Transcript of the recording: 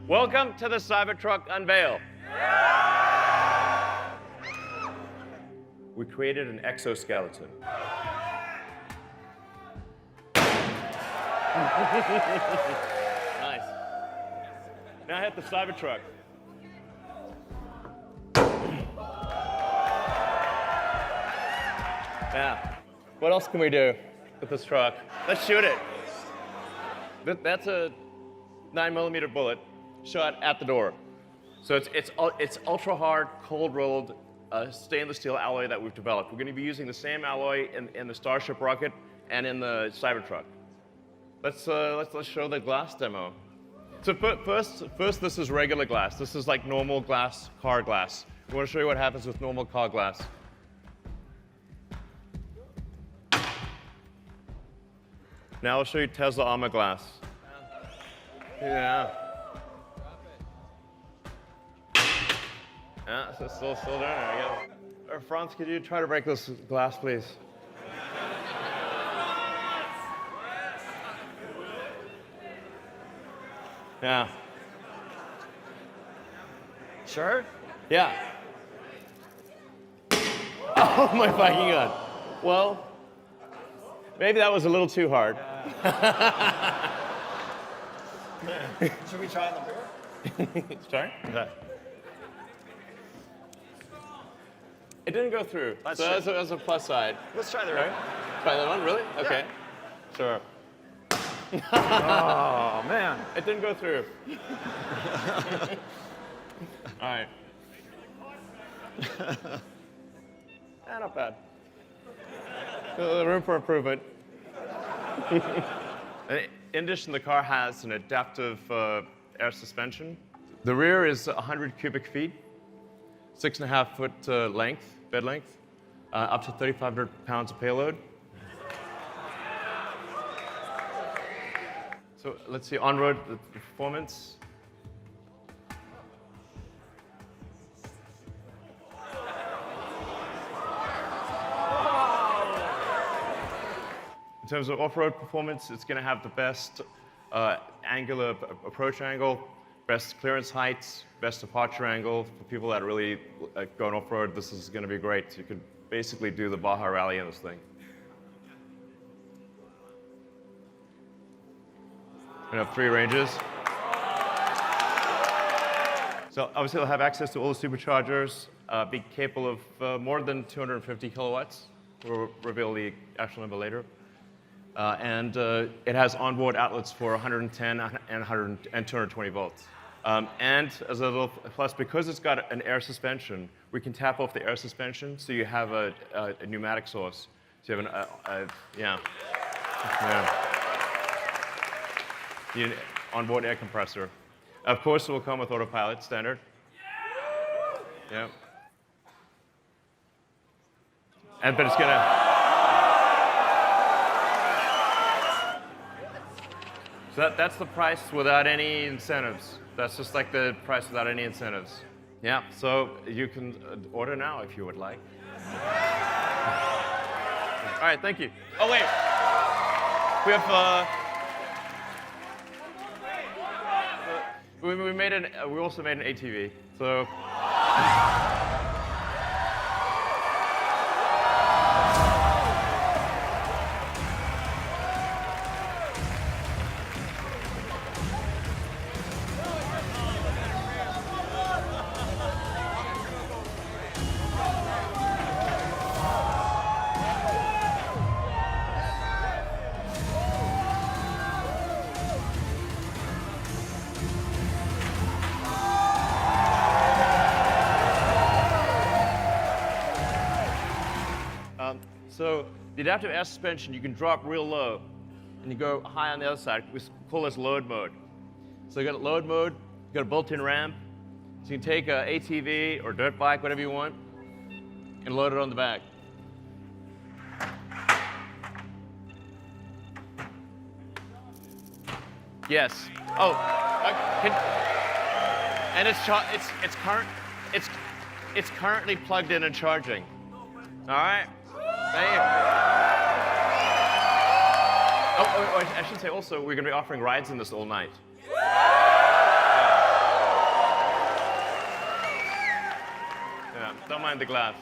Welcome to the Cybertruck unveil. We created an exoskeleton. Nice. Now hit the Cybertruck. Now, what else can we do with this truck? Let's shoot it. That's a 9mm bullet shot at the door. So it's ultra hard, cold rolled stainless steel alloy that we've developed. We're going to be using the same alloy in the Starship rocket and in the Cybertruck. Let's show the glass demo. So first, this is regular glass. This is like normal glass, car glass. We want to show you what happens with normal car glass. Now I'll show you Tesla Armor glass. Yeah. Yeah, so still doing it. I guess. Franz, could you try to break this glass, please? Yeah. Sure? Yeah. Oh my fucking god. Well, maybe that was a little too hard. Should we try on the rear? Sorry? Okay. It didn't go through. So that's a plus side. Let's try the rear. Right? Try that one, really? Okay. Yeah. Sure. Oh, man. It didn't go through. All right. Not bad. Room for improvement. In addition, the car has an adaptive air suspension. The rear is 100 cubic feet, 6.5 foot length, bed length, up to 3,500 pounds of payload. So let's see on-road performance. In terms of off-road performance, it's going to have the best angular approach angle, best clearance heights, best departure angle. For people that are really going off-road, this is going to be great. You could basically do the Baja Rally in this thing. We have 3 ranges. So obviously, it'll have access to all the superchargers, be capable of more than 250 kilowatts. We'll reveal the actual number later. And it has onboard outlets for 110 and 220 volts. And as a little plus, because it's got an air suspension, we can tap off the air suspension, so you have a pneumatic source. So you have the onboard air compressor. Of course, it will come with autopilot, standard. Yeah. But it's gonna. So that's the price without any incentives. That's just like the price without any incentives. Yeah, so you can order now if you would like. All right, thank you. Oh, wait. We have, we also made an ATV, so. So the adaptive air suspension, you can drop real low, and you go high on the other side. We call this load mode. So you got load mode, you got a built-in ramp, so you can take an ATV or dirt bike, whatever you want, and load it on the back. Yes. Oh, and it's currently plugged in and charging. All right. Thank you. Oh, I should say also, we're going to be offering rides in this all night. Yeah. Don't mind the glass.